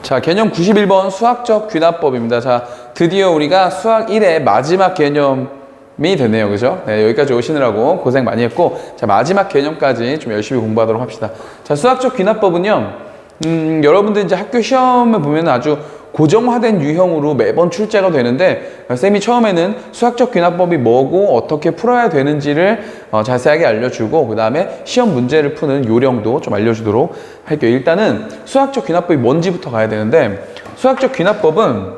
자, 개념 91번 수학적 귀납법입니다. 자, 드디어 우리가 수학 1의 마지막 개념이 됐네요. 그죠? 네, 여기까지 오시느라고 고생 많이 했고, 자, 마지막 개념까지 좀 열심히 공부하도록 합시다. 자, 수학적 귀납법은요, 여러분들 이제 학교 시험을 보면 아주 고정화된 유형으로 매번 출제가 되는데, 쌤이 처음에는 수학적 귀납법이 뭐고 어떻게 풀어야 되는지를 자세하게 알려주고, 그 다음에 시험 문제를 푸는 요령도 좀 알려주도록 할게요. 일단은 수학적 귀납법이 뭔지부터 가야 되는데, 수학적 귀납법은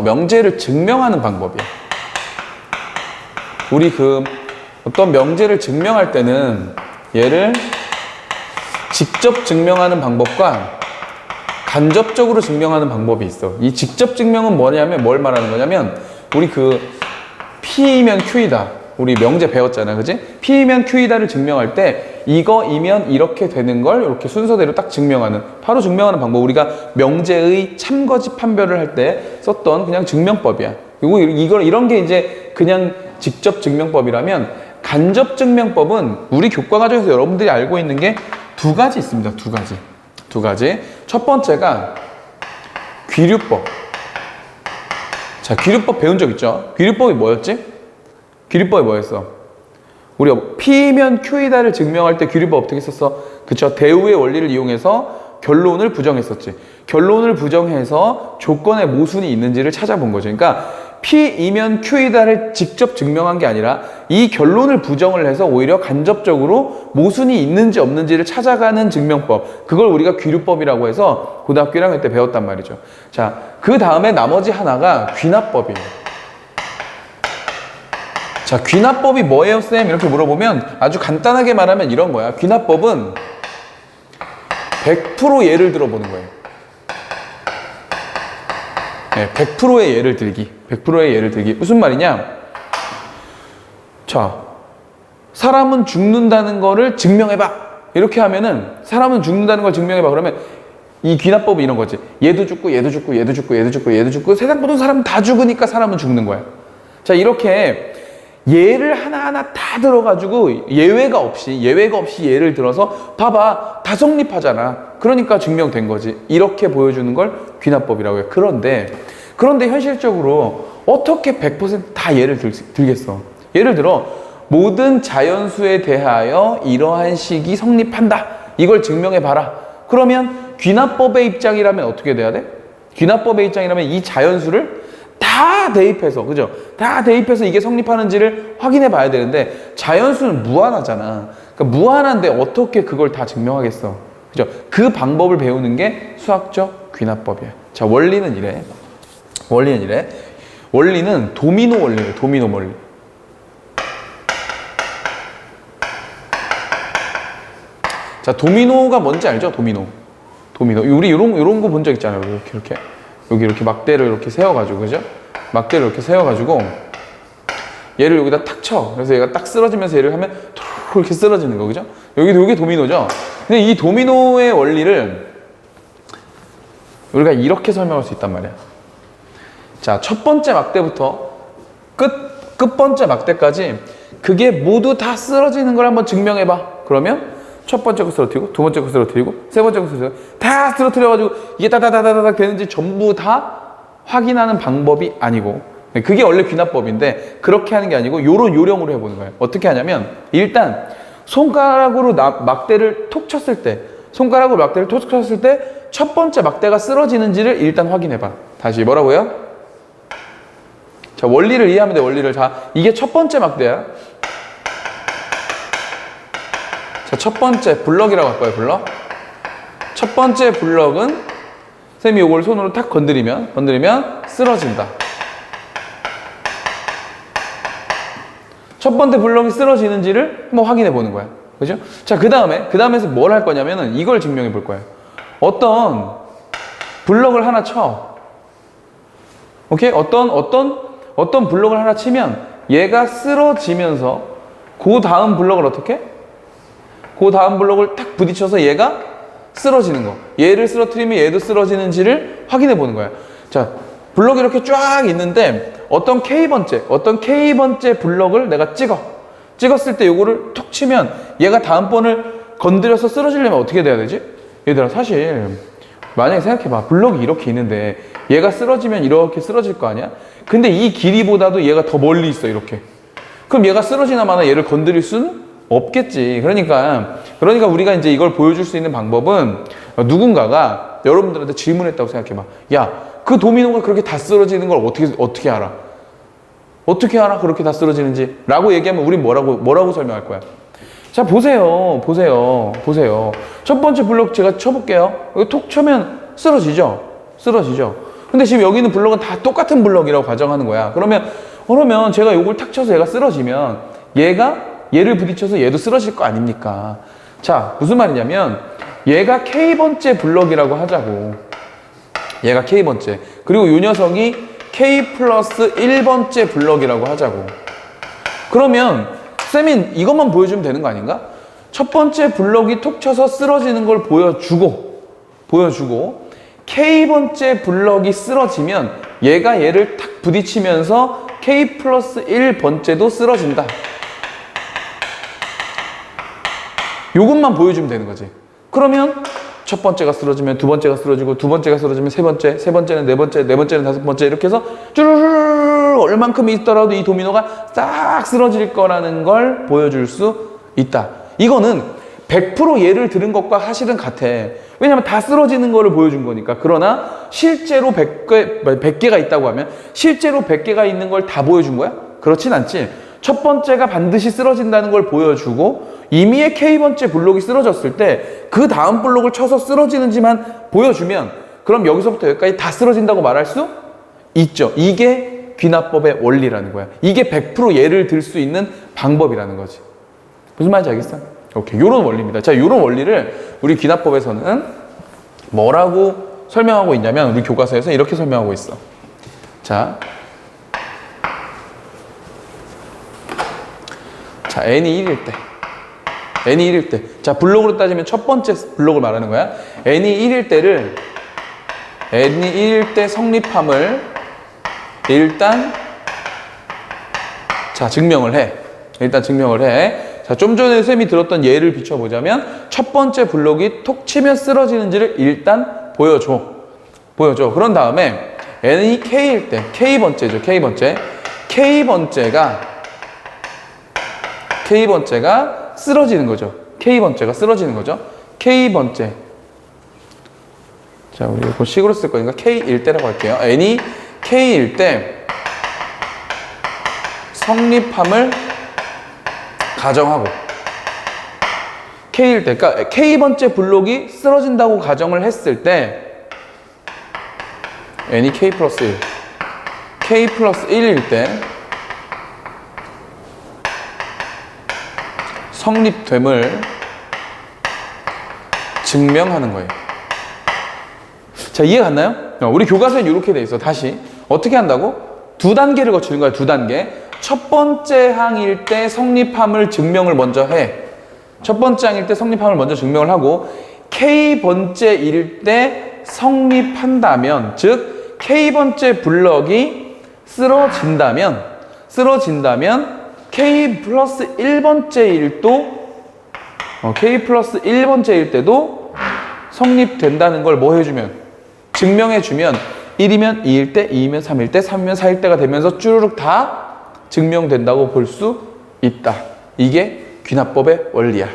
명제를 증명하는 방법이에요. 우리 어떤 명제를 증명할 때는 얘를 직접 증명하는 방법과 간접적으로 증명하는 방법이 있어. 이 직접 증명은 뭐냐면 뭘 말하는 거냐면, 우리 P이면 Q이다. 우리 명제 배웠잖아. 그지? P이면 Q이다를 증명할 때 이거이면 이렇게 되는 걸 이렇게 순서대로 딱 증명하는, 바로 증명하는 방법. 우리가 명제의 참거짓 판별을 할 때 썼던 그냥 증명법이야. 그리고 이런 게 이제 그냥 직접 증명법이라면, 간접 증명법은 우리 교과 과정에서 여러분들이 알고 있는 게 두 가지 있습니다. 두 가지. 첫 번째가 귀류법. 자, 귀류법 배운 적 있죠? 귀류법이 뭐였지? 귀류법이 뭐였어? 우리가 P면 Q이다를 증명할 때 귀류법 어떻게 썼어? 그쵸? 대우의 원리를 이용해서 결론을 부정했었지. 결론을 부정해서 조건에 모순이 있는지를 찾아본 거죠. 그러니까 P이면 Q이다를 직접 증명한 게 아니라 이 결론을 부정을 해서 오히려 간접적으로 모순이 있는지 없는지를 찾아가는 증명법, 그걸 우리가 귀류법이라고 해서 고등학교 1학년 때 배웠단 말이죠. 자, 그 다음에 나머지 하나가 귀납법이에요. 자, 귀납법이 뭐예요, 쌤? 이렇게 물어보면 아주 간단하게 말하면 이런 거야. 귀납법은 100% 예를 들어보는 거예요. 네, 100%의 예를 들기. 100%의 예를 들기. 무슨 말이냐? 자, 사람은 죽는다는 거를 증명해봐. 이렇게 하면은, 사람은 죽는다는 걸 증명해봐. 그러면 이 귀납법은 이런 거지. 얘도 죽고, 얘도 죽고, 얘도 죽고, 얘도 죽고, 얘도 죽고, 세상 모든 사람은 다 죽으니까 사람은 죽는 거야. 자, 이렇게 예를 하나하나 다 들어가지고 예외가 없이 예를 들어서 봐봐, 다 성립하잖아. 그러니까 증명된 거지. 이렇게 보여주는 걸 귀납법이라고 해요. 그런데 현실적으로 어떻게 100% 다 예를 들겠어? 예를 들어 모든 자연수에 대하여 이러한 식이 성립한다. 이걸 증명해봐라. 그러면 귀납법의 입장이라면 어떻게 돼야 돼? 귀납법의 입장이라면 이 자연수를 다 대입해서, 그죠? 다 대입해서 이게 성립하는지를 확인해 봐야 되는데, 자연수는 무한하잖아. 그러니까 무한한데 어떻게 그걸 다 증명하겠어? 그죠? 그 방법을 배우는 게 수학적 귀납법이야. 자, 원리는 이래. 원리는 도미노 원리예요. 도미노 원리. 자, 도미노가 뭔지 알죠? 도미노. 우리 요런 거 본 적 있잖아요. 이렇게. 여기 이렇게 막대를 이렇게 세워가지고, 그죠? 막대를 이렇게 세워가지고 얘를 여기다 탁 쳐. 그래서 얘가 딱 쓰러지면서 얘를 하면 이렇게 쓰러지는 거, 그죠? 여기 도미노죠? 근데 이 도미노의 원리를 우리가 이렇게 설명할 수 있단 말이야. 자, 첫 번째 막대부터 끝번째 막대까지 그게 모두 다 쓰러지는 걸 한번 증명해봐. 그러면 첫 번째 거 쓰러뜨리고, 두 번째 거 쓰러뜨리고, 세 번째 거 쓰러뜨리고, 다 쓰러뜨려가지고 이게 따다다다닥 되는지 전부 다 확인하는 방법이 아니고, 그게 원래 귀납법인데 그렇게 하는 게 아니고 요런 요령으로 해보는 거예요. 어떻게 하냐면, 일단 손가락으로 막대를 톡 쳤을 때 첫 번째 막대가 쓰러지는지를 일단 확인해봐. 다시 뭐라고요? 자, 원리를 이해하면 돼. 원리를. 자, 이게 첫 번째 막대야. 자, 첫 번째 블럭이라고 할 거예요. 블럭. 첫 번째 블럭은 쌤이 요걸 손으로 탁 건드리면 쓰러진다. 첫 번째 블럭이 쓰러지는지를 한번 확인해 보는 거야. 그죠? 자, 그 다음에서 뭘 할 거냐면은 이걸 증명해 볼 거예요. 어떤 블럭을 하나 쳐. 오케이? 어떤 블럭을 하나 치면 얘가 쓰러지면서 그 다음 블럭을 어떻게? 그 다음 블럭을 탁 부딪혀서 얘가 쓰러지는 거. 얘를 쓰러뜨리면 얘도 쓰러지는지를 확인해 보는 거야. 자, 블럭이 이렇게 쫙 있는데 어떤 K번째 블럭을 내가 찍었을 때 요거를 툭 치면 얘가 다음번을 건드려서 쓰러지려면 어떻게 돼야 되지? 얘들아, 사실 만약에 생각해봐. 블럭이 이렇게 있는데 얘가 쓰러지면 이렇게 쓰러질 거 아니야? 근데 이 길이보다도 얘가 더 멀리 있어, 이렇게. 그럼 얘가 쓰러지나 마나 얘를 건드릴 수는 없겠지. 그러니까 우리가 이제 이걸 보여줄 수 있는 방법은 누군가가 여러분들한테 질문했다고 생각해봐. 야, 그 도미노가 그렇게 다 쓰러지는 걸 어떻게 알아? 어떻게 알아? 그렇게 다 쓰러지는지? 라고 얘기하면 우린 뭐라고 설명할 거야? 자, 보세요. 첫 번째 블록 제가 쳐볼게요. 여기 톡 쳐면 쓰러지죠? 근데 지금 여기 있는 블록은 다 똑같은 블록이라고 가정하는 거야. 그러면 제가 요걸 탁 쳐서 얘가 쓰러지면 얘를 부딪혀서 얘도 쓰러질 거 아닙니까? 자, 무슨 말이냐면 얘가 K번째 블럭이라고 하자고. 얘가 K번째. 그리고 이 녀석이 K 플러스 1번째 블럭이라고 하자고. 그러면 쌤이 이것만 보여주면 되는 거 아닌가? 첫 번째 블럭이 톡 쳐서 쓰러지는 걸 보여주고 K번째 블럭이 쓰러지면 얘가 얘를 탁 부딪히면서 K 플러스 1번째도 쓰러진다. 요것만 보여주면 되는 거지. 그러면 첫 번째가 쓰러지면 두 번째가 쓰러지고, 두 번째가 쓰러지면 세 번째, 세 번째는 네 번째, 네 번째는 다섯 번째, 이렇게 해서 쭈르르르 얼만큼 있더라도 이 도미노가 싹 쓰러질 거라는 걸 보여줄 수 있다. 이거는 100% 예를 들은 것과 사실은 같아. 왜냐면 다 쓰러지는 거를 보여준 거니까. 그러나 실제로 100개가 있다고 하면 실제로 100개가 있는 걸 다 보여준 거야? 그렇진 않지. 첫 번째가 반드시 쓰러진다는 걸 보여주고, 이미의 K번째 블록이 쓰러졌을 때 그 다음 블록을 쳐서 쓰러지는지만 보여주면, 그럼 여기서부터 여기까지 다 쓰러진다고 말할 수 있죠. 이게 귀납법의 원리라는 거야. 이게 100% 예를 들 수 있는 방법이라는 거지. 무슨 말인지 알겠어? 오케이, 요런 원리입니다. 자, 요런 원리를 우리 귀납법에서는 뭐라고 설명하고 있냐면, 우리 교과서에서 이렇게 설명하고 있어. 자, n이 1일 때. 자, 블록으로 따지면 첫 번째 블록을 말하는 거야. n이 1일 때 성립함을 일단 증명을 해. 자, 좀 전에 쌤이 들었던 예를 비춰보자면 첫 번째 블록이 톡 치면 쓰러지는지를 일단 보여줘. 그런 다음에 n이 k일 때, K번째죠. K번째가 쓰러지는 거죠. K번째. 자, 우리 이거 식으로 쓸 거니까 K일 때라고 할게요. n이 K일 때 성립함을 가정하고, K일 때, 그러니까 K번째 블록이 쓰러진다고 가정을 했을 때 n이 K 플러스 1일 때 성립됨을 증명하는 거예요. 자, 이해 갔나요? 우리 교과서에 이렇게 돼 있어. 다시 어떻게 한다고? 두 단계를 거치는 거야. 두 단계. 첫 번째 항일 때 성립함을 증명을 먼저 해. 증명을 하고, K번째일 때 성립한다면, 즉 K번째 블럭이 쓰러진다면 K 플러스 1번째일 때도 성립된다는 걸 뭐 해주면? 증명해주면 1이면 2일 때, 2이면 3일 때, 3이면 4일 때가 되면서 쭈르륵 다 증명된다고 볼 수 있다. 이게 귀납법의 원리야.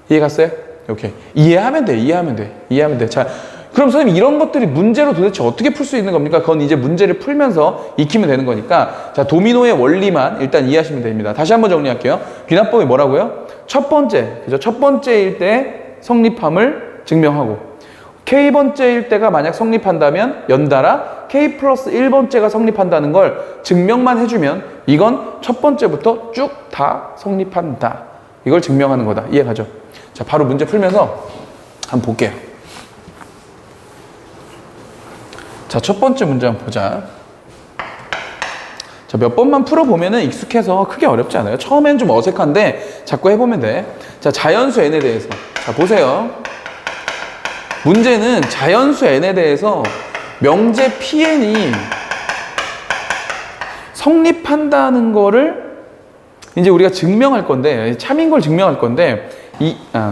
이해 갔어요? 오케이. 이해하면 돼. 자, 그럼 선생님 이런 것들이 문제로 도대체 어떻게 풀 수 있는 겁니까? 그건 이제 문제를 풀면서 익히면 되는 거니까, 자, 도미노의 원리만 일단 이해하시면 됩니다. 다시 한번 정리할게요. 귀납법이 뭐라고요? 첫 번째일 때 성립함을 증명하고, K번째일 때가 만약 성립한다면 연달아 K 플러스 1번째가 성립한다는 걸 증명만 해주면 이건 첫 번째부터 쭉 다 성립한다. 이걸 증명하는 거다. 이해가죠? 자, 바로 문제 풀면서 한번 볼게요. 자, 첫 번째 문제 한번 보자. 자, 몇 번만 풀어보면은 익숙해서 크게 어렵지 않아요. 처음엔 좀 어색한데 자꾸 해보면 돼. 자, 자연수 n에 대해서. 자, 보세요. 문제는 자연수 n에 대해서 명제 pn이 성립한다는 거를 이제 우리가 증명할 건데, 참인 걸 증명할 건데,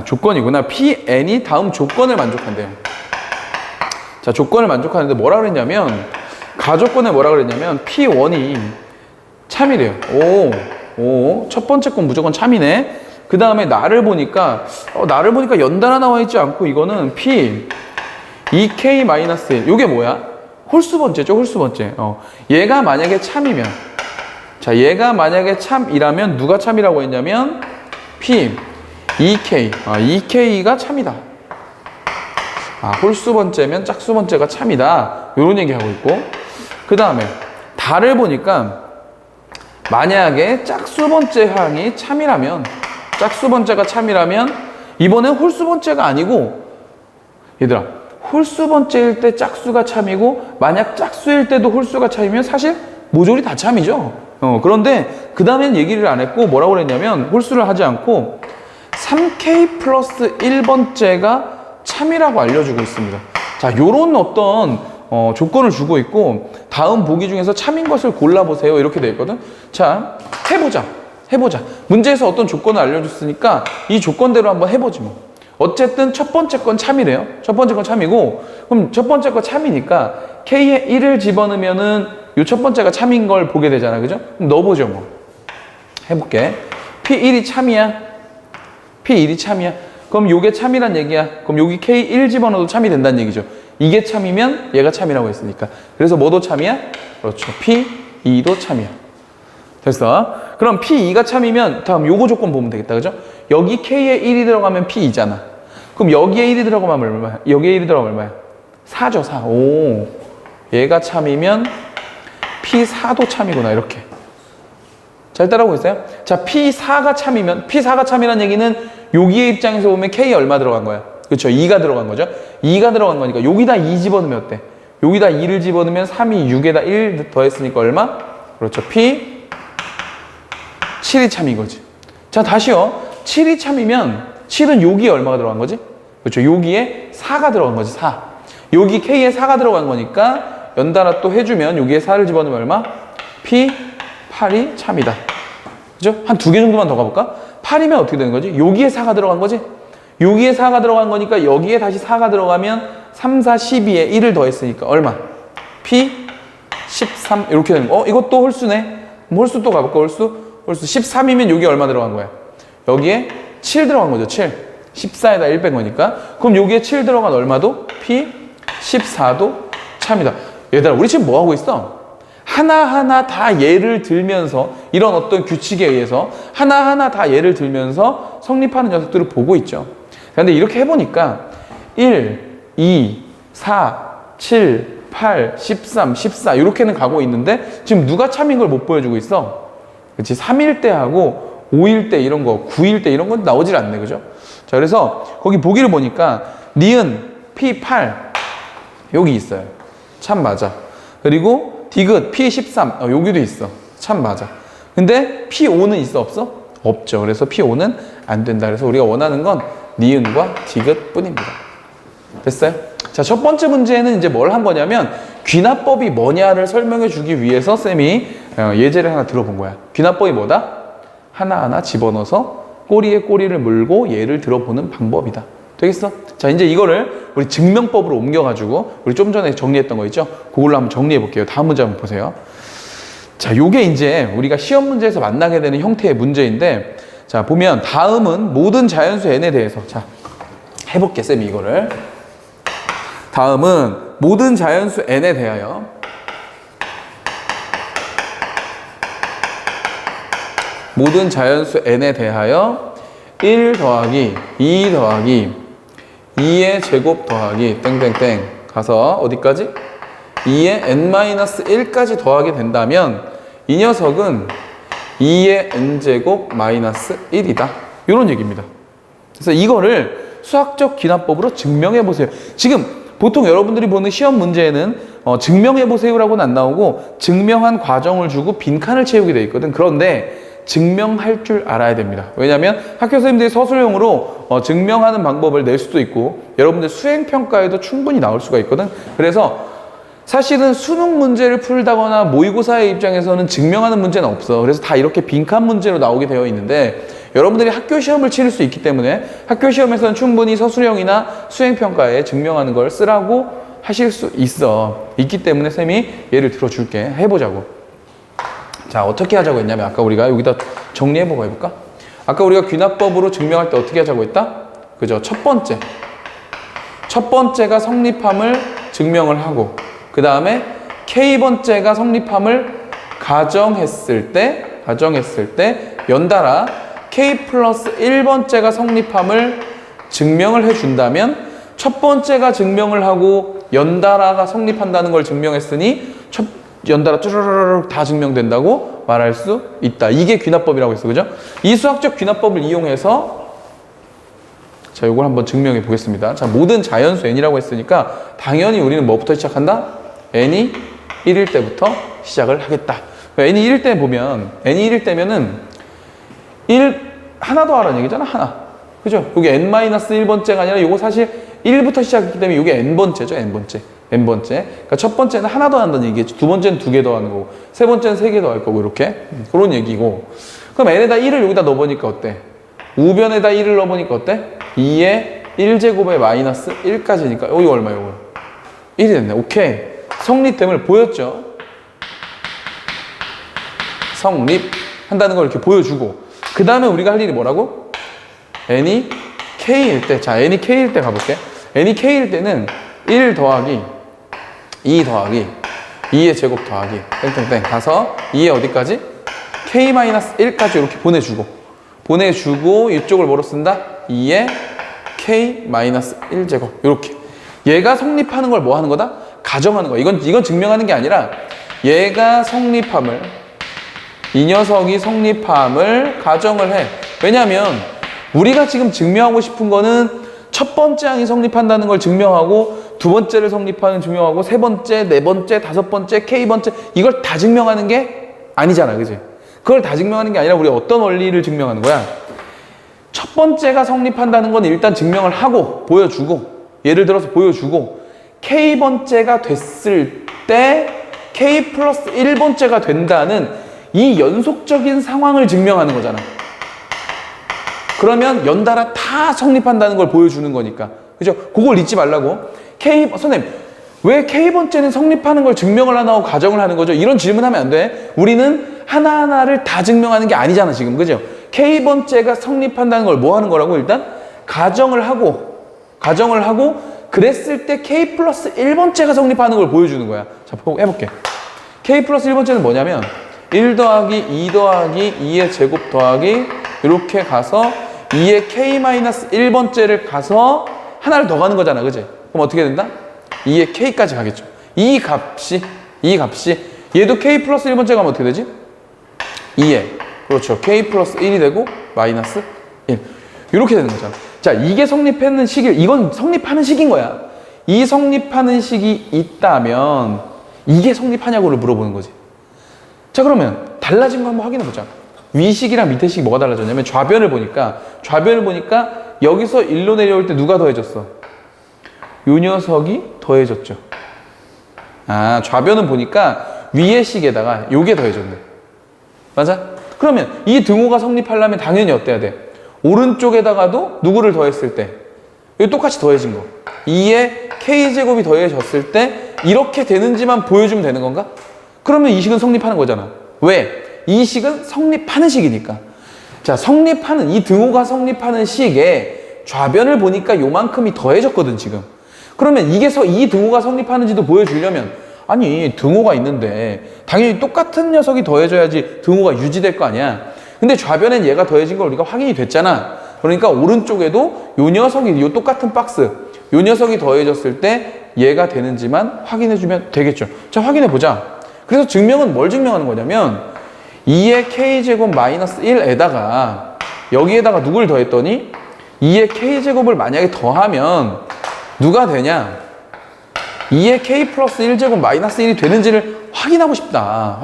조건이구나. pn이 다음 조건을 만족한대요. 자, 조건을 만족하는데 뭐라 그랬냐면, 가조건에 뭐라 그랬냐면, P1이 참이래요. 첫 번째 건 무조건 참이네. 그 다음에 나를 보니까 연달아 나와 있지 않고, 이거는 P 2K-1. 요게 뭐야? 홀수 번째죠, 홀수 번째. 얘가 만약에 참이면, 자, 얘가 만약에 참이라면 누가 참이라고 했냐면 P 2K, 2K가 참이다. 홀수 번째면 짝수 번째가 참이다. 요런 얘기 하고 있고, 그 다음에 다를 보니까 만약에 짝수 번째 항이 참이라면, 짝수 번째가 참이라면 이번엔 홀수 번째가 아니고, 얘들아, 홀수 번째일 때 짝수가 참이고 만약 짝수일 때도 홀수가 참이면 사실 모조리 다 참이죠. 그런데 그 다음엔 얘기를 안 했고 뭐라고 그랬냐면, 홀수를 하지 않고 3K 플러스 1번째가 참이라고 알려주고 있습니다. 자, 요런 어떤 조건을 주고 있고, 다음 보기 중에서 참인 것을 골라보세요 이렇게 돼 있거든. 자, 해보자. 문제에서 어떤 조건을 알려줬으니까 이 조건대로 한번 해보지 뭐. 어쨌든 첫 번째 건 참이래요. 첫 번째 건 참이고, 그럼 첫 번째 건 참이니까 K에 1을 집어넣으면은 요 첫 번째가 참인 걸 보게 되잖아. 그죠? 그럼 넣어보죠 뭐. 해볼게. P1이 참이야. P1이 참이야. 그럼 요게 참이란 얘기야. 그럼 여기 K1 집어넣어도 참이 된다는 얘기죠. 이게 참이면 얘가 참이라고 했으니까. 그래서 뭐도 참이야? 그렇죠. P2도 참이야. 됐어. 그럼 P2가 참이면 다음 요거 조건 보면 되겠다. 그죠? 여기 K에 1이 들어가면 P2잖아. 그럼 여기에 1이 들어가면 얼마야? 여기에 1이 들어가면 얼마야? 4죠, 4. 얘가 참이면 P4도 참이구나, 이렇게. 잘 따라오고 있어요? 자, P4가 참이라는 얘기는 여기의 입장에서 보면 K에 얼마 들어간 거야? 그렇죠. 2가 들어간 거죠. 2가 들어간 거니까 여기다 2 집어넣으면 어때? 여기다 2를 집어넣으면 3이 6에다 1 더했으니까 얼마? 그렇죠. P 7이 참인 거지. 자, 다시요. 7이 참이면 7은 여기에 얼마가 들어간 거지? 그렇죠. 여기에 4가 들어간 거지. 4. 여기 K에 4가 들어간 거니까 연달아 또 해주면 여기에 4를 집어넣으면 얼마? P 8이 참이다. 그죠? 한 두 개 정도만 더 가볼까? 8이면 어떻게 되는 거지? 여기에 4가 들어간 거지? 여기에 4가 들어간 거니까 여기에 다시 4가 들어가면 3, 4, 12에 1을 더했으니까 얼마? P 13 이렇게 되는 거. 이것도 홀수네. 홀수 또 가볼까? 홀수 13이면 여기 얼마 들어간 거야? 여기에 7 들어간 거죠. 7. 14에다 1 뺀 거니까. 그럼 여기에 7 들어간 얼마도? P 14도 참이다. 얘들아, 우리 지금 뭐 하고 있어? 하나하나 다 예를 들면서, 이런 어떤 규칙에 의해서 하나하나 다 예를 들면서 성립하는 녀석들을 보고 있죠. 근데 이렇게 해보니까 1, 2, 4, 7, 8, 13, 14 이렇게는 가고 있는데 지금 누가 참인 걸 못 보여주고 있어? 그치? 3일 때 하고 5일 때 이런 거, 9일 때 이런 건 나오질 않네. 그죠? 자, 그래서 거기 보기를 보니까 니은 P8 여기 있어요. 참 맞아. 그리고 디귿 P13 여기도 있어. 참 맞아. 근데 P5는 있어 없어? 없죠. 그래서 P5는 안 된다. 그래서 우리가 원하는 건 니은과 디귿 뿐입니다. 됐어요? 자, 첫 번째 문제는 이제 뭘 한 거냐면 귀납법이 뭐냐를 설명해 주기 위해서 쌤이 예제를 하나 들어본 거야. 귀납법이 뭐다? 하나하나 집어넣어서 꼬리에 꼬리를 물고 예를 들어보는 방법이다. 되겠어? 자, 이제 이거를 우리 증명법으로 옮겨가지고 우리 좀 전에 정리했던 거 있죠? 그걸로 한번 정리해 볼게요. 다음 문제 한번 보세요. 자, 요게 이제 우리가 시험 문제에서 만나게 되는 형태의 문제인데, 자, 보면 다음은 모든 자연수 n에 대해서, 자, 해볼게, 쌤이 이거를. 다음은 모든 자연수 n에 대하여 모든 자연수 n에 대하여 1 더하기 2 더하기 2의 제곱 더하기 땡땡땡 가서 어디까지? 2의 n-1까지 더하게 된다면 이 녀석은 2의 n제곱 마이너스 1이다. 이런 얘기입니다. 그래서 이거를 수학적 기납법으로 증명해 보세요. 지금 보통 여러분들이 보는 시험 문제에는 증명해 보세요라고는 안 나오고 증명한 과정을 주고 빈칸을 채우게 돼 있거든. 그런데 증명할 줄 알아야 됩니다. 왜냐하면 학교 선생님들이 서술형으로 증명하는 방법을 낼 수도 있고 여러분들 수행평가에도 충분히 나올 수가 있거든. 그래서 사실은 수능 문제를 풀다거나 모의고사의 입장에서는 증명하는 문제는 없어. 그래서 다 이렇게 빈칸 문제로 나오게 되어 있는데 여러분들이 학교 시험을 치를 수 있기 때문에 학교 시험에서는 충분히 서술형이나 수행평가에 증명하는 걸 쓰라고 하실 수 있기 때문에 쌤이 예를 들어줄게. 해보자고. 자, 어떻게 하자고 했냐면 아까 우리가 여기다 정리해보고 해볼까? 아까 우리가 귀납법으로 증명할 때 어떻게 하자고 했다? 그죠? 첫 번째가 성립함을 증명을 하고, 그 다음에 K번째가 성립함을 가정했을 때 연달아 K 플러스 1번째가 성립함을 증명을 해준다면 첫 번째가 증명을 하고 연달아가 성립한다는 걸 증명했으니 연달아 쭈르르르 다 증명된다고 말할 수 있다. 이게 귀납법이라고 했어. 그죠? 이 수학적 귀납법을 이용해서 자, 요걸 한번 증명해 보겠습니다. 자, 모든 자연수 n이라고 했으니까 당연히 우리는 뭐부터 시작한다? n이 1일 때부터 시작을 하겠다. n이 1일 때 보면 n이 1일 때면은 1 하나 더 하라는 얘기잖아. 하나. 그죠? 요게 n-1번째가 아니라 요거 사실 1부터 시작했기 때문에 요게 n번째죠. n번째. 그러니까 첫 번째는 하나 더 한다는 얘기겠죠. 두 번째는 2개 더 하는 거고, 세 번째는 3개 더 할 거고, 이렇게. 그런 얘기고. 그럼 n에다 1을 여기다 넣어보니까 어때? 우변에다 1을 넣어보니까 어때? 2의 1제곱에 마이너스 1까지니까 여기 얼마야? 이거 1이 됐네. 오케이. 성립됨을 보였죠? 성립한다는 걸 이렇게 보여주고, 그 다음에 우리가 할 일이 뭐라고? n이 k일 때, 자, n이 k일 때 가볼게. n이 k일 때는 1 더하기 2 더하기 2의 제곱 더하기 땡땡땡 가서 2의 어디까지? k-1까지 이렇게 보내주고 이쪽을 뭐로 쓴다? 2의 k-1제곱 이렇게. 얘가 성립하는 걸 뭐 하는 거다? 가정하는 거야. 이건 증명하는 게 아니라 얘가 성립함을, 이 녀석이 성립함을 가정을 해. 왜냐하면 우리가 지금 증명하고 싶은 거는 첫 번째 항이 성립한다는 걸 증명하고, 두 번째를 성립하는 증명하고, 세 번째, 네 번째, 다섯 번째, K번째, 이걸 다 증명하는 게 아니잖아. 그지? 그걸 다 증명하는 게 아니라 우리 어떤 원리를 증명하는 거야? 첫 번째가 성립한다는 건 일단 증명을 하고 보여주고, 예를 들어서 보여주고, K번째가 됐을 때 K 플러스 1번째가 된다는 이 연속적인 상황을 증명하는 거잖아. 그러면 연달아 다 성립한다는 걸 보여주는 거니까. 그죠? 그걸 잊지 말라고. 선생님, 왜 K번째는 성립하는 걸 증명을 하나 하고 가정을 하는 거죠? 이런 질문하면 안 돼. 우리는 하나하나를 다 증명하는 게 아니잖아, 지금. 그죠? K번째가 성립한다는 걸 뭐 하는 거라고? 일단 가정을 하고, 그랬을 때 K 플러스 1번째가 성립하는 걸 보여주는 거야. 자, 해볼게. K 플러스 1번째는 뭐냐면 1 더하기 2 더하기 2의 제곱 더하기 이렇게 가서 2의 k-1번째를 가서 하나를 더 가는 거잖아. 그지? 그럼 어떻게 된다? 2의 k까지 가겠죠. 이 값이 얘도 k 플러스 1번째 가면 어떻게 되지? 2에 그렇죠. k 플러스 1이 되고 마이너스 1 이렇게 되는 거잖아. 자, 이게 성립하는 식이, 이건 성립하는 식인 거야. 이 성립하는 식이 있다면 이게 성립하냐고를 물어보는 거지. 자, 그러면 달라진 거 한번 확인해 보자. 위식이랑 밑에 식이 뭐가 달라졌냐면 좌변을 보니까 여기서 1로 내려올 때 누가 더해졌어? 요 녀석이 더해졌죠. 아, 좌변은 보니까 위의 식에다가 요게 더해졌네. 맞아? 그러면 이 등호가 성립하려면 당연히 어때야 돼? 오른쪽에다가도 누구를 더했을 때 이거 똑같이 더해진 거 2의 k제곱이 더해졌을 때 이렇게 되는지만 보여주면 되는 건가? 그러면 이 식은 성립하는 거잖아. 왜? 이 식은 성립하는 식이니까. 자, 이 등호가 성립하는 식에 좌변을 보니까 요만큼이 더해졌거든, 지금. 그러면 이 등호가 성립하는지도 보여주려면, 아니, 등호가 있는데, 당연히 똑같은 녀석이 더해져야지 등호가 유지될 거 아니야. 근데 좌변엔 얘가 더해진 걸 우리가 확인이 됐잖아. 그러니까 오른쪽에도 요 똑같은 박스, 요 녀석이 더해졌을 때 얘가 되는지만 확인해주면 되겠죠. 자, 확인해보자. 그래서 증명은 뭘 증명하는 거냐면, 2의 k제곱 마이너스 1에다가 여기에다가 누굴 더했더니 2의 k제곱을 만약에 더하면 누가 되냐? 2의 k 플러스 1제곱 마이너스 1이 되는지를 확인하고 싶다.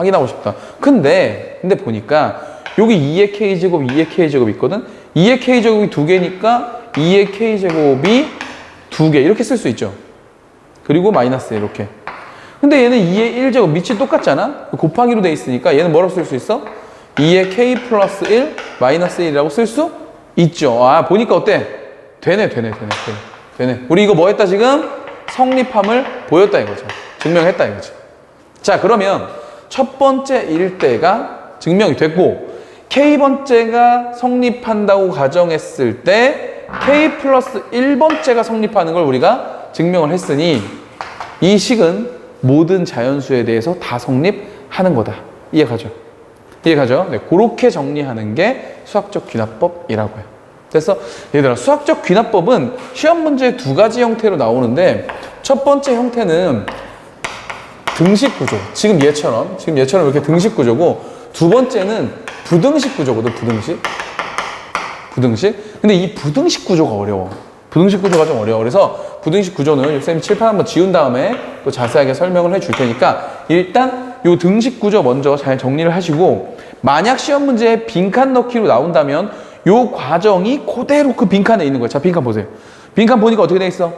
근데 보니까 여기 2의 k제곱, 2의 k제곱 있거든? 2의 k제곱이 2개니까 2의 k제곱이 2개 이렇게 쓸 수 있죠. 그리고 마이너스 이렇게. 근데 얘는 2의 1제곱 밑이 똑같잖아? 곱하기로 돼 있으니까 얘는 뭐라고 쓸 수 있어? 2의 k 플러스 1 마이너스 1이라고 쓸 수 있죠. 아, 보니까 어때? 되네. 우리 이거 뭐 했다 지금? 성립함을 보였다 이거죠. 증명했다 이거죠. 자, 그러면 첫 번째 일대가 증명이 됐고 K번째가 성립한다고 가정했을 때 K 플러스 1번째가 성립하는 걸 우리가 증명을 했으니 이 식은 모든 자연수에 대해서 다 성립하는 거다. 이해가죠? 이해가죠? 네, 그렇게 정리하는 게 수학적 귀납법이라고 해요. 그래서 얘들아, 수학적 귀납법은 시험 문제 두 가지 형태로 나오는데 첫 번째 형태는 등식 구조. 지금 얘처럼 이렇게 등식 구조고 두 번째는 부등식 구조거든. 부등식. 근데 이 부등식 구조가 어려워. 부등식 구조가 좀 어려워. 그래서 부등식 구조는 쌤이 칠판 한번 지운 다음에 또 자세하게 설명을 해줄 테니까 일단 요 등식 구조 먼저 잘 정리를 하시고 만약 시험 문제에 빈칸 넣기로 나온다면 요 과정이 그대로 그 빈칸에 있는 거예요. 자, 빈칸 보세요. 빈칸 보니까 어떻게 돼 있어?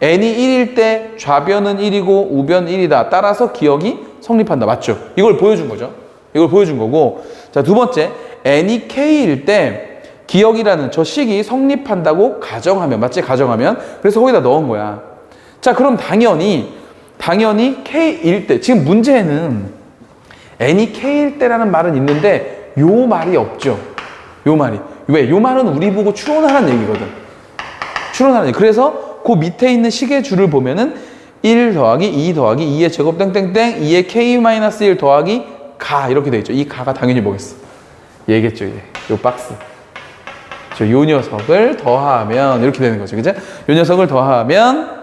n이 1일 때 좌변은 1이고 우변 1이다. 따라서 기억이 성립한다. 맞죠? 이걸 보여준 거죠. 이걸 보여준 거고. 자, 두 번째, n이 k일 때 기억이라는 저 식이 성립한다고 가정하면, 맞지? 가정하면. 그래서 거기다 넣은 거야. 자, 그럼 당연히 k일 때, 지금 문제에는 n이 k일 때라는 말은 있는데 요 말이 없죠. 요 말이. 왜? 요 말은 우리 보고 추론하라는 얘기거든. 추론하라는 얘기. 그래서 그 밑에 있는 식의 줄을 보면은 1 더하기 2 더하기 2의 제곱 땡땡땡 2의 k-1 더하기 가 이렇게 돼 있죠. 이 가가 당연히 뭐겠어? 얘겠죠. 얘. 요 박스. 요 녀석을 더하면 이렇게 되는 거죠. 그죠? 요 녀석을 더하면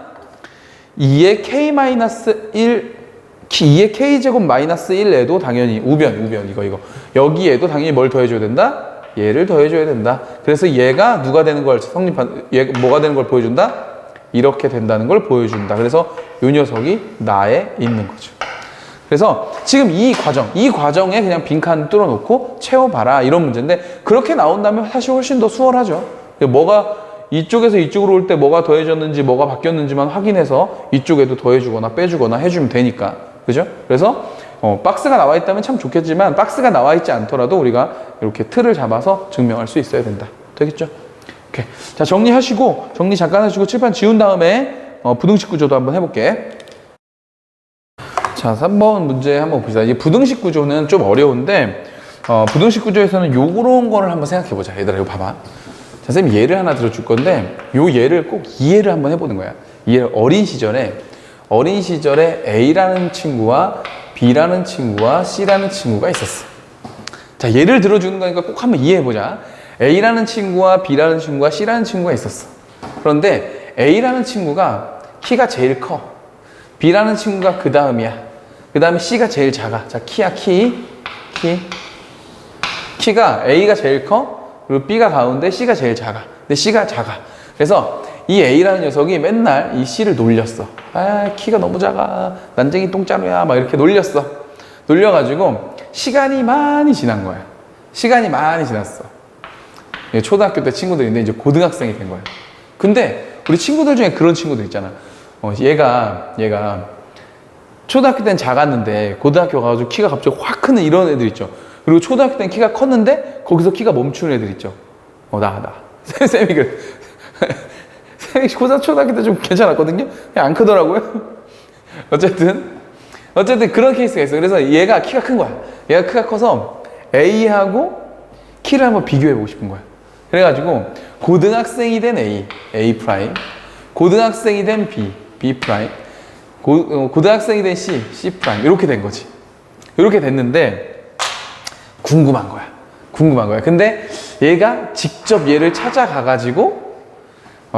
2의 k-1 2의 k제곱 마이너스 1에도 당연히 우변 이거 여기에도 당연히 뭘 더해줘야 된다? 얘를 더해줘야 된다. 그래서 얘가 누가 되는 걸 얘가 뭐가 되는 걸 보여준다? 이렇게 된다는 걸 보여준다. 그래서 요 녀석이 나에 있는 거죠. 그래서 지금 이 과정에 그냥 빈칸 뚫어놓고 채워봐라 이런 문제인데 그렇게 나온다면 사실 훨씬 더 수월하죠. 뭐가 이쪽에서 이쪽으로 올 때 뭐가 더해졌는지 뭐가 바뀌었는지만 확인해서 이쪽에도 더해주거나 빼주거나 해주면 되니까. 그죠? 그래서 박스가 나와 있다면 참 좋겠지만 박스가 나와 있지 않더라도 우리가 이렇게 틀을 잡아서 증명할 수 있어야 된다. 되겠죠? 오케이. 자, 정리하시고 정리 잠깐 하시고 칠판 지운 다음에 부등식 구조도 한번 해볼게. 자, 3번 문제 한번 봅시다. 이 부등식 구조는 좀 어려운데 부등식 구조에서는 요런 거를 한번 생각해 보자. 얘들아, 이거 봐봐. 자, 쌤이 예를 하나 들어줄 건데 요 예를 꼭 이해를 한번 해보는 거야. 이해를 어린 시절에 A라는 친구와 B라는 친구와 C라는 친구가 있었어. 자, 예를 들어주는 거니까 꼭 한번 이해해보자. A라는 친구와 B라는 친구와 C라는 친구가 있었어. 그런데 A라는 친구가 키가 제일 커. B라는 친구가 그 다음이야. 그 다음에 C가 제일 작아. 자, 키가 A가 제일 커. 그리고 B가 가운데 C가 제일 작아. 근데 C가 작아. 그래서 이 A라는 녀석이 맨날 이 C를 놀렸어. 아, 키가 너무 작아. 난쟁이 똥자루야. 막 이렇게 놀렸어. 놀려가지고 시간이 많이 지난 거야. 시간이 많이 지났어. 초등학교 때 친구들인데 이제 고등학생이 된 거야. 근데 우리 친구들 중에 그런 친구들 있잖아. 얘가 초등학교 때는 작았는데 고등학교 가가지고 키가 갑자기 확 크는 이런 애들 있죠. 그리고 초등학교 때는 키가 컸는데 거기서 키가 멈추는 애들 있죠. 나. 쌤이 그래. 쌤이 초등학교 때 좀 괜찮았거든요. 그냥 안 크더라고요. 어쨌든 그런 케이스가 있어. 그래서 얘가 키가 큰 거야. 얘가 키가 커서 A하고 키를 한번 비교해보고 싶은 거야. 그래가지고 고등학생이 된 A 프라임, 고등학생이 된 B 프라임, 고등학생이 된 C 프라임 이렇게 된 거지. 이렇게 됐는데 궁금한 거야. 근데 얘가 직접 얘를 찾아가가지고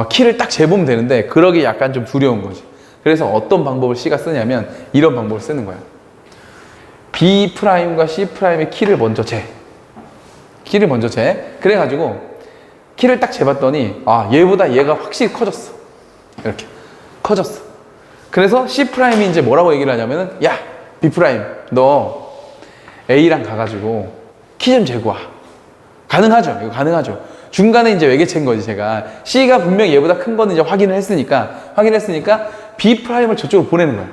키를 딱 재보면 되는데 그러기 약간 좀 두려운 거지. 그래서 어떤 방법을 C가 쓰냐면 이런 방법을 쓰는 거야. B 프라임과 C 프라임의 키를 먼저 재. 그래가지고 키를 딱 재봤더니 얘보다 얘가 확실히 커졌어. 이렇게 커졌어. 그래서 C 프라임이 이제 뭐라고 얘기를 하냐면은 야, B 프라임 너 A랑 가가지고 키 좀 재고 와. 가능하죠. 이거 가능하죠. 중간에 이제 외계체인 거지, 제가. C가 분명히 얘보다 큰 거는 이제 확인을 했으니까 B 프라임을 저쪽으로 보내는 거야.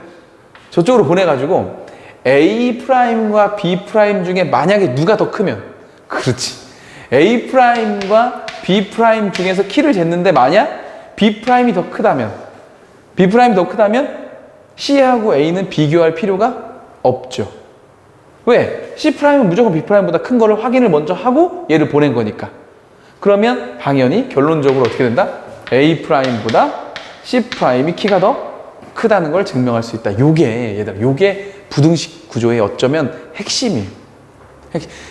저쪽으로 보내가지고 A 프라임과 B 프라임 중에 만약에 누가 더 크면, 그렇지. A 프라임과 B 프라임 중에서 키를 쟀는데 만약 B 프라임이 더 크다면 B'이 더 크다면 C하고 A는 비교할 필요가 없죠. 왜? C'은 무조건 B'보다 큰 거를 확인을 먼저 하고 얘를 보낸 거니까. 그러면 당연히 결론적으로 어떻게 된다? A'보다 C'이 키가 더 크다는 걸 증명할 수 있다. 요게 얘들아, 요게 부등식 구조의 어쩌면 핵심이에요.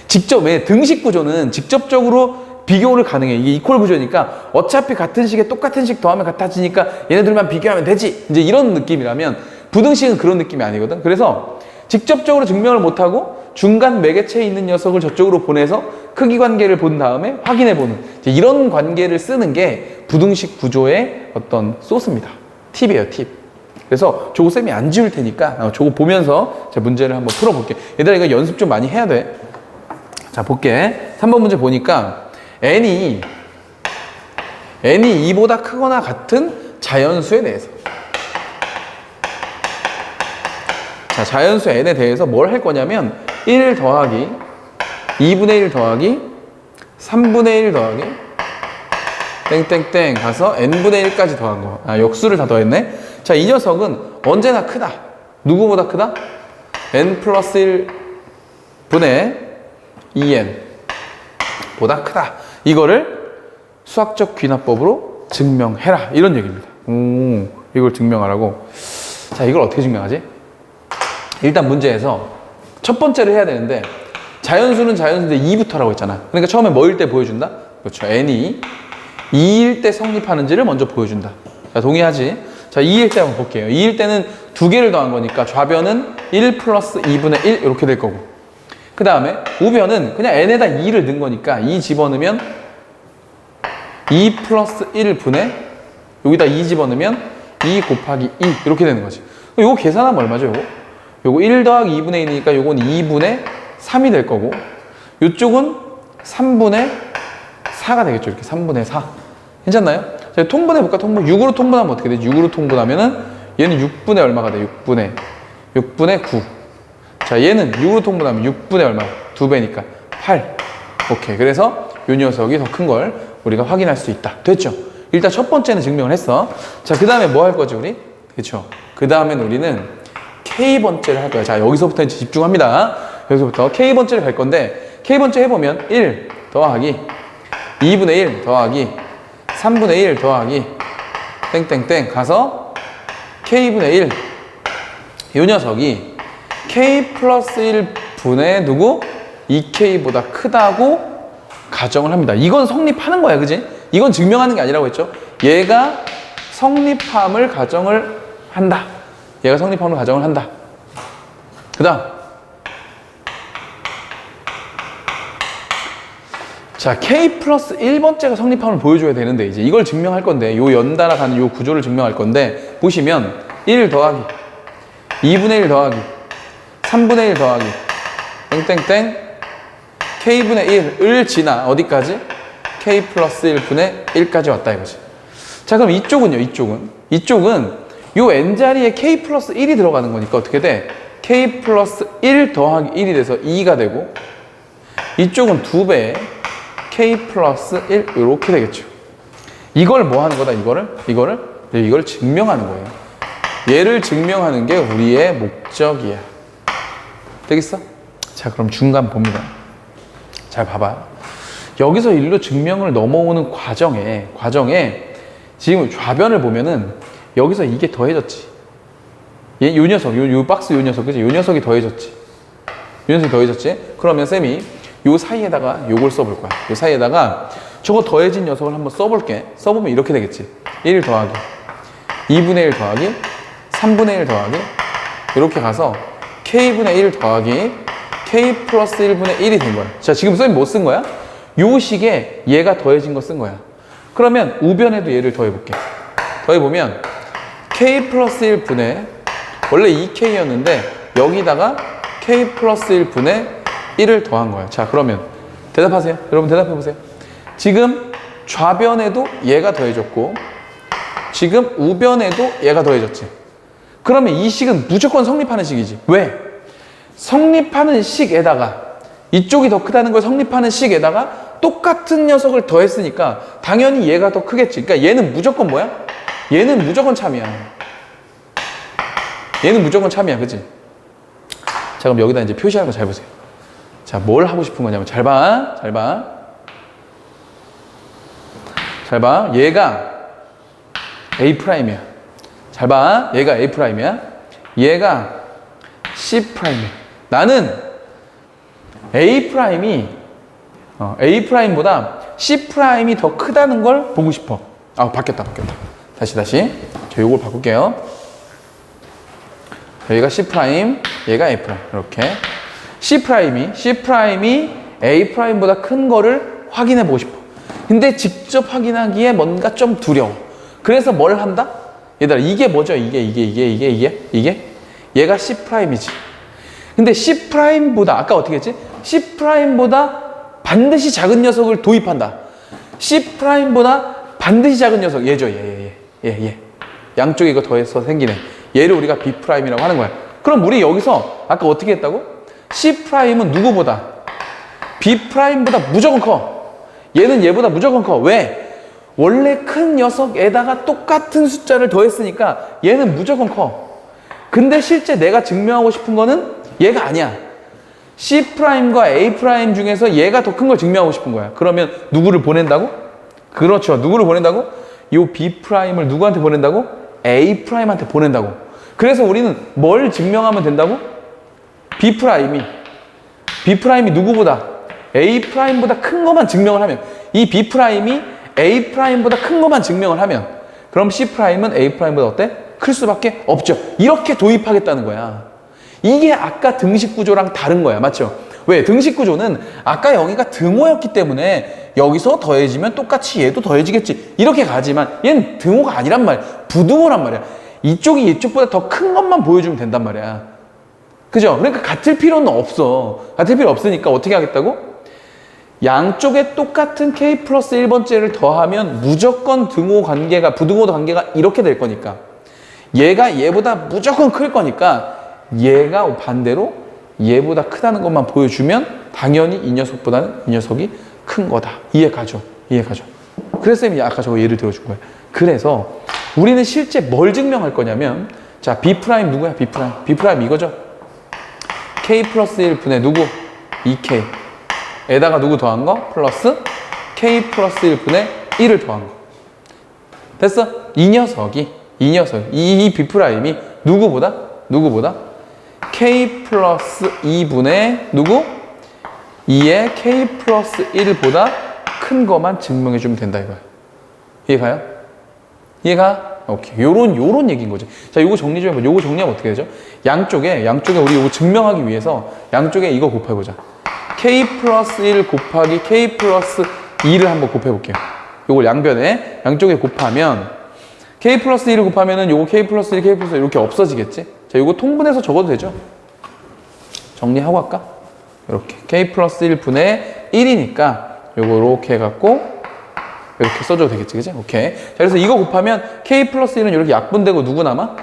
직접, 왜 등식 구조는 직접적으로 비교를 가능해. 이게 이퀄 구조니까 어차피 같은 식에 똑같은 식 더하면 같아지니까 얘네들만 비교하면 되지. 이제 이런 느낌이라면 부등식은 그런 느낌이 아니거든. 그래서 직접적으로 증명을 못하고 중간 매개체에 있는 녀석을 저쪽으로 보내서 크기 관계를 본 다음에 확인해보는 이런 관계를 쓰는 게 부등식 구조의 어떤 소스입니다. 팁이에요, 팁. 그래서 저거 쌤이 안 지울 테니까 저거 보면서 제가 문제를 한번 풀어볼게요. 얘들아, 이거 연습 좀 많이 해야 돼. 자, 볼게. 3번 문제 보니까 n이 2보다 크거나 같은 자연수에 대해서, 자, 자연수 n에 대해서 뭘 할 거냐면 1 더하기 2분의 1 더하기 3분의 1 더하기 땡땡땡 가서 n분의 1까지 더한 거. 역수를 다 더했네. 자, 이 녀석은 언제나 크다. 누구보다 크다? n 플러스 1분의 2n 보다 크다. 이거를 수학적 귀납법으로 증명해라. 이런 얘기입니다. 이걸 증명하라고. 자, 이걸 어떻게 증명하지? 일단 문제에서 첫 번째를 해야 되는데, 자연수는 자연수인데 2부터라고 했잖아. 그러니까 처음에 뭐일 때 보여준다? 그렇죠. n이 2일 때 성립하는지를 먼저 보여준다. 자, 동의하지? 자, 2일 때 한번 볼게요. 2일 때는 두 개를 더한 거니까 좌변은 1 플러스 2분의 1 이렇게 될 거고, 그 다음에 우변은 그냥 n에다 2를 넣은 거니까 2 집어넣으면 2 플러스 1분의 여기다 2 집어넣으면 2 곱하기 2 이렇게 되는 거지. 요거 계산하면 얼마죠? 요거 1 더하기 2분의 1이니까 요건 2분의 3이 될 거고, 요쪽은 3분의 4가 되겠죠. 이렇게 3분의 4. 괜찮나요? 자, 통분해볼까? 6으로 통분하면 어떻게 되지? 6으로 통분하면은 얘는 6분의 얼마가 돼? 6분의 9. 자, 얘는 6으로 통분하면 6분의 얼마? 2배니까 8. 오케이. 그래서 요 녀석이 더 큰 걸 우리가 확인할 수 있다. 됐죠? 일단 첫 번째는 증명을 했어. 자, 그 다음에 뭐 할 거지, 우리? 그쵸? 그 다음엔 우리는 K번째를 할 거야. 자, 여기서부터 이제 집중합니다. 여기서부터 K번째를 갈 건데, K번째 해보면 1 더하기 2분의 1 더하기 3분의 1 더하기 땡땡땡 가서 K분의 1. 이 녀석이 K 플러스 1분의 누구? 2K보다 크다고 가정을 합니다. 이건 성립하는 거야, 그지? 이건 증명하는 게 아니라고 했죠. 얘가 성립함을 가정을 한다. 얘가 성립함을 가정을 한다. 그 다음, 자, K 플러스 1번째가 성립함을 보여줘야 되는데, 이제 이걸 증명할 건데, 요 연달아 가는 요 구조를 증명할 건데, 보시면 1 더하기 2분의 1 더하기 3분의 1 더하기 땡땡땡 K분의 1을 지나 어디까지? K 플러스 1분의 1까지 왔다 이거지. 자, 그럼 이쪽은요, 이쪽은 요 n자리에 K 플러스 1이 들어가는 거니까 어떻게 돼? K 플러스 1 더하기 1이 돼서 2가 되고, 이쪽은 2배 K 플러스 1 이렇게 되겠죠. 이걸 뭐 하는 거다? 이걸 증명하는 거예요. 얘를 증명하는 게 우리의 목적이야. 되겠어? 자, 그럼 중간 봅니다. 잘 봐봐요. 여기서 일로 증명을 넘어오는 과정에 지금 좌변을 보면은 여기서 이게 더해졌지. 요 녀석, 요 박스 요 녀석, 그치? 요 녀석이 더해졌지. 그러면 쌤이 요 사이에다가 요걸 써볼 거야. 요 사이에다가 저거 더해진 녀석을 한번 써볼게. 써보면 이렇게 되겠지. 1 더하기 2분의 1 더하기 3분의 1 더하기 이렇게 가서 K분의 1 더하기 K 플러스 1분의 1이 된 거야. 자, 지금 쌤이 뭐 쓴 거야? 요 식에 얘가 더해진 거 쓴 거야. 그러면 우변에도 얘를 더해볼게. 더해보면 K 플러스 1분의 원래 2K였는데 여기다가 K 플러스 1분의 1을 더한 거야. 자, 그러면 대답하세요. 여러분 대답해보세요. 지금 좌변에도 얘가 더해졌고 지금 우변에도 얘가 더해졌지. 그러면 이 식은 무조건 성립하는 식이지. 왜? 성립하는 식에다가 이쪽이 더 크다는 걸 성립하는 식에다가 똑같은 녀석을 더했으니까 당연히 얘가 더 크겠지. 그러니까 얘는 무조건 뭐야? 얘는 무조건 참이야. 얘는 무조건 참이야, 그치? 자, 그럼 여기다 이제 표시하는 거 잘 보세요. 자, 뭘 하고 싶은 거냐면, 잘 봐. 얘가 A'이야. 잘 봐. 얘가 A'이야. 얘가 C'이야. 나는 A'보다 C'이 더 크다는 걸 보고 싶어. 아, 바뀌었다. 다시. 저 요걸 바꿀게요. 여기가 C', 얘가 A'. 이렇게. C'이 A'보다 큰 거를 확인해 보고 싶어. 근데 직접 확인하기에 뭔가 좀 두려워. 그래서 뭘 한다? 얘들아, 이게 뭐죠? 이게? 얘가 C'이지. 근데 C'보다, 아까 어떻게 했지? C'보다 반드시 작은 녀석을 도입한다. C'보다 반드시 작은 녀석. 얘죠, 얘. 양쪽에 이거 더해서 생기네. 얘를 우리가 B'이라고 하는 거야. 그럼 우리 여기서 아까 어떻게 했다고? C'은 누구보다? B'보다 무조건 커. 얘는 얘보다 무조건 커. 왜? 원래 큰 녀석에다가 똑같은 숫자를 더했으니까 얘는 무조건 커. 근데 실제 내가 증명하고 싶은 거는 얘가 아니야. C'과 A' 중에서 얘가 더 큰 걸 증명하고 싶은 거야. 그러면 누구를 보낸다고? 그렇죠. 누구를 보낸다고? 이 B'을 누구한테 보낸다고? A'한테 보낸다고. 그래서 우리는 뭘 증명하면 된다고? B'이 누구보다? A'보다 큰 것만 증명을 하면, 이 B'이 A'보다 큰 것만 증명을 하면, 그럼 C'은 A'보다 어때? 클 수밖에 없죠. 이렇게 도입하겠다는 거야. 이게 아까 등식 구조랑 다른 거야. 맞죠? 왜? 등식 구조는 아까 영희가 등호였기 때문에 여기서 더해지면 똑같이 얘도 더해지겠지. 이렇게 가지만 얘는 등호가 아니란 말이야. 부등호란 말이야. 이쪽이 이쪽보다 더 큰 것만 보여주면 된단 말이야. 그죠? 그러니까 같을 필요는 없어. 같을 필요 없으니까 어떻게 하겠다고? 양쪽에 똑같은 K 플러스 1번째를 더하면 무조건 등호 관계가, 부등호 관계가 이렇게 될 거니까, 얘가 얘보다 무조건 클 거니까 얘가 반대로 얘보다 크다는 것만 보여주면 당연히 이 녀석보다는 이 녀석이 큰 거다. 이해가죠? 그래서 쌤이 아까 저거 예를 들어준 거예요. 그래서 우리는 실제 뭘 증명할 거냐면, 자, B' 누구야? B' 이거죠? K 플러스 1분의 누구? 2K 에다가 누구 더한 거? 플러스 K 플러스 1분의 1을 더한 거. 됐어? 이 녀석이 이 B'이 누구보다? K 플러스 2분의 누구? 2의 K 플러스 1보다 큰 거만 증명해주면 된다 이거야. 이해가요? 이해가? 오케이. 요런 얘기인 거지. 자, 요거 정리 좀 해보자. 요거 정리하면 어떻게 되죠? 양쪽에 우리 요거 증명하기 위해서 양쪽에 이거 곱해보자. K 플러스 1 곱하기 K 플러스 2를 한번 곱해볼게요. 요걸 양변에 양쪽에 곱하면 K 플러스 1을 곱하면은 요거 K 플러스 1, K 플러스 1 이렇게 없어지겠지? 자, 요거 통분해서 적어도 되죠? 정리하고 할까? 이렇게. K 플러스 1분의 1이니까 요거 이렇게 해갖고 이렇게 써줘도 되겠지, 그치? 오케이. 자, 그래서 이거 곱하면 K 플러스 1은 이렇게 약분되고 누구 남아?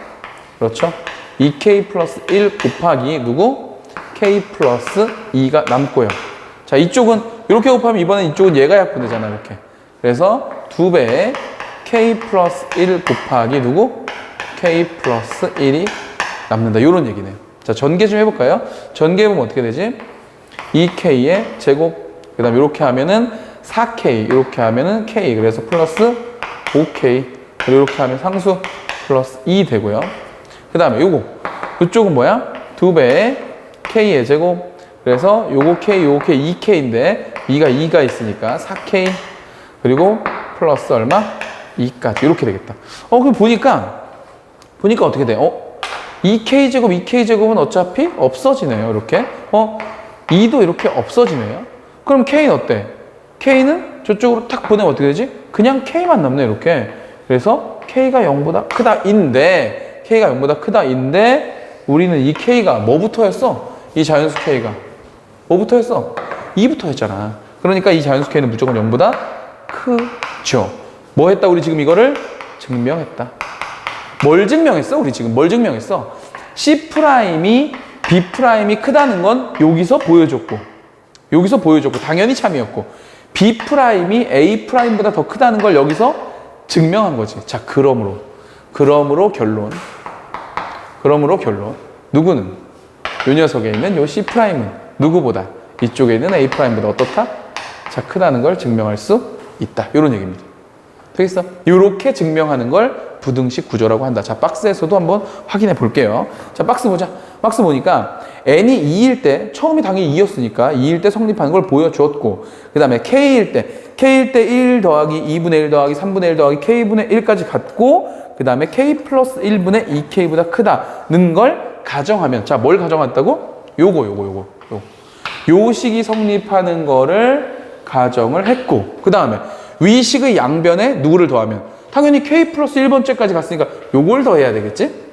그렇죠? 2K 플러스 1 곱하기 누구? K 플러스 2가 남고요. 자, 이쪽은 이렇게 곱하면 이번엔 이쪽은 얘가 약분되잖아, 이렇게. 그래서 2배의 K 플러스 1 곱하기 누구? K 플러스 1이 남는다. 이런 얘기네요. 자, 전개 좀 해볼까요? 전개해보면 어떻게 되지? 2K의 제곱, 그 다음에 이렇게 하면은 4K, 이렇게 하면은 K, 그래서 플러스 5K, 그리고 이렇게 하면 상수 플러스 2 되고요. 그 다음에 요거, 이쪽은 뭐야? 2배의 K의 제곱, 그래서 요거 K, 요거 K, 2K인데 2가 있으니까 4K, 그리고 플러스 얼마? 2까지 이렇게 되겠다. 그럼 보니까 어떻게 돼? 2K제곱, 2K제곱은 어차피 없어지네요. 이렇게. 2도 이렇게 없어지네요. 그럼 K는 어때? K는 저쪽으로 탁 보내면 어떻게 되지? 그냥 K만 남네, 이렇게. 그래서 K가 0보다 크다인데, K가 0보다 크다인데, 우리는 이 K가 뭐부터 했어? 이 자연수 K가. 뭐부터 했어? 2부터 했잖아. 그러니까 이 자연수 K는 무조건 0보다 크죠. 뭐 했다? 우리 지금 이거를 증명했다. 뭘 증명했어? 우리 지금 뭘 증명했어? C'이 B'이 크다는 건 여기서 보여줬고 당연히 참이었고, B'이 A'보다 더 크다는 걸 여기서 증명한 거지. 자, 그러므로 결론 그러므로 결론. 누구는? 요 녀석에 있는 요 C'은 누구보다? 이쪽에 있는 A'보다 어떻다? 자, 크다는 걸 증명할 수 있다. 이런 얘기입니다. 되겠어? 이렇게 증명하는 걸 부등식 구조라고 한다. 자, 박스에서도 한번 확인해 볼게요. 자, 박스 보자. 박스 보니까 n이 2일 때, 처음이 당연히 2였으니까 2일 때 성립하는 걸 보여주었고, 그 다음에 k일 때 1 더하기 2분의 1 더하기 3분의 1 더하기 k분의 1까지 갖고, 그 다음에 k 플러스 1분의 2k보다 크다는 걸 가정하면, 자, 뭘 가정했다고? 요거. 요 식이 성립하는 거를 가정을 했고, 그 다음에 위식의 양변에 누구를 더하면, 당연히 k 플러스 1번째까지 갔으니까 요걸 더해야 되겠지?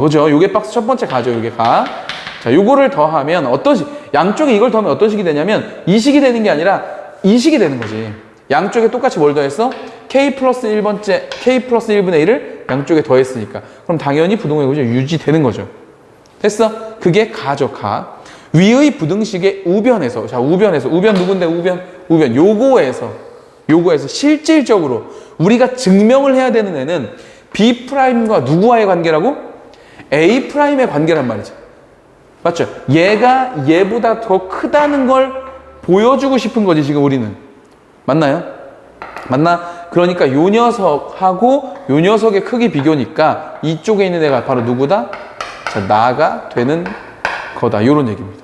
그죠? 요게 박스 첫 번째 가죠, 요게 가. 자, 요거를 더하면 어떤 식, 양쪽에 이걸 더하면 어떤 식이 되냐면, 이 식이 되는 게 아니라 이 식이 되는 거지. 양쪽에 똑같이 뭘 더했어? k 플러스 1번째, k 플러스 1분의 1을 양쪽에 더했으니까. 그럼 당연히 부동의 구조 유지되는 거죠. 됐어? 그게 가죠, 가. 위의 부등식의 우변에서, 자, 우변 누군데, 우변. 요거에서 실질적으로 우리가 증명을 해야 되는 애는 B'과 누구와의 관계라고? A'의 관계란 말이죠. 맞죠? 얘가 얘보다 더 크다는 걸 보여주고 싶은 거지, 지금 우리는. 맞나요? 맞나? 그러니까 요 녀석하고 요 녀석의 크기 비교니까 이쪽에 있는 애가 바로 누구다? 자, 나가 되는 거다. 요런 얘기입니다.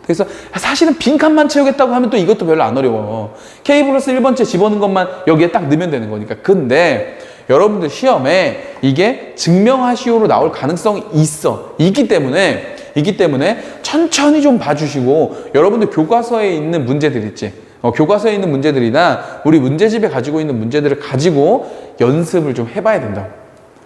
그래서 사실은 빈칸만 채우겠다고 하면 또 이것도 별로 안 어려워. K 플러스 1번째 집어넣은 것만 여기에 딱 넣으면 되는 거니까. 근데 여러분들 시험에 이게 증명하시오로 나올 가능성이 있기 때문에 천천히 좀 봐주시고, 여러분들 교과서에 있는 문제들 있지. 교과서에 있는 문제들이나 우리 문제집에 가지고 있는 문제들을 가지고 연습을 좀 해봐야 된다고.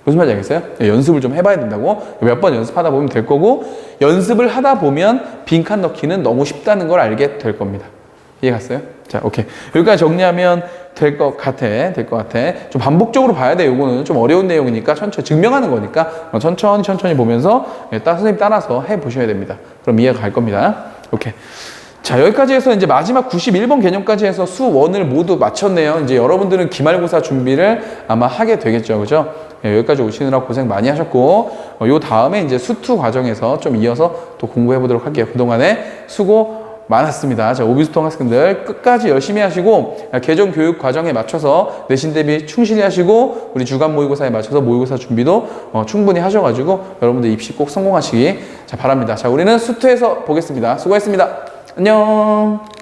무슨 말인지 알겠어요? 연습을 좀 해봐야 된다고. 몇 번 연습하다 보면 될 거고, 연습을 하다 보면 빈칸 넣기는 너무 쉽다는 걸 알게 될 겁니다. 이해 갔어요? 자, 오케이. 여기까지 정리하면 될 것 같아. 좀 반복적으로 봐야 돼. 요거는 좀 어려운 내용이니까 천천히 증명하는 거니까 천천히 보면서 선생님 따라서 해보셔야 됩니다. 그럼 이해가 갈 겁니다. 오케이. 자, 여기까지 해서 이제 마지막 91번 개념까지 해서 수 1을 모두 마쳤네요. 이제 여러분들은 기말고사 준비를 아마 하게 되겠죠. 그죠? 여기까지 오시느라 고생 많이 하셨고, 요 다음에 이제 수2 과정에서 좀 이어서 또 공부해 보도록 할게요. 그동안에 수고 많았습니다. 자, 오비스통 학생들 끝까지 열심히 하시고, 개정 교육 과정에 맞춰서 내신 대비 충실히 하시고, 우리 주간 모의고사에 맞춰서 모의고사 준비도 충분히 하셔가지고 여러분들 입시 꼭 성공하시기 바랍니다. 자, 우리는 수2에서 보겠습니다. 수고했습니다. 안녕.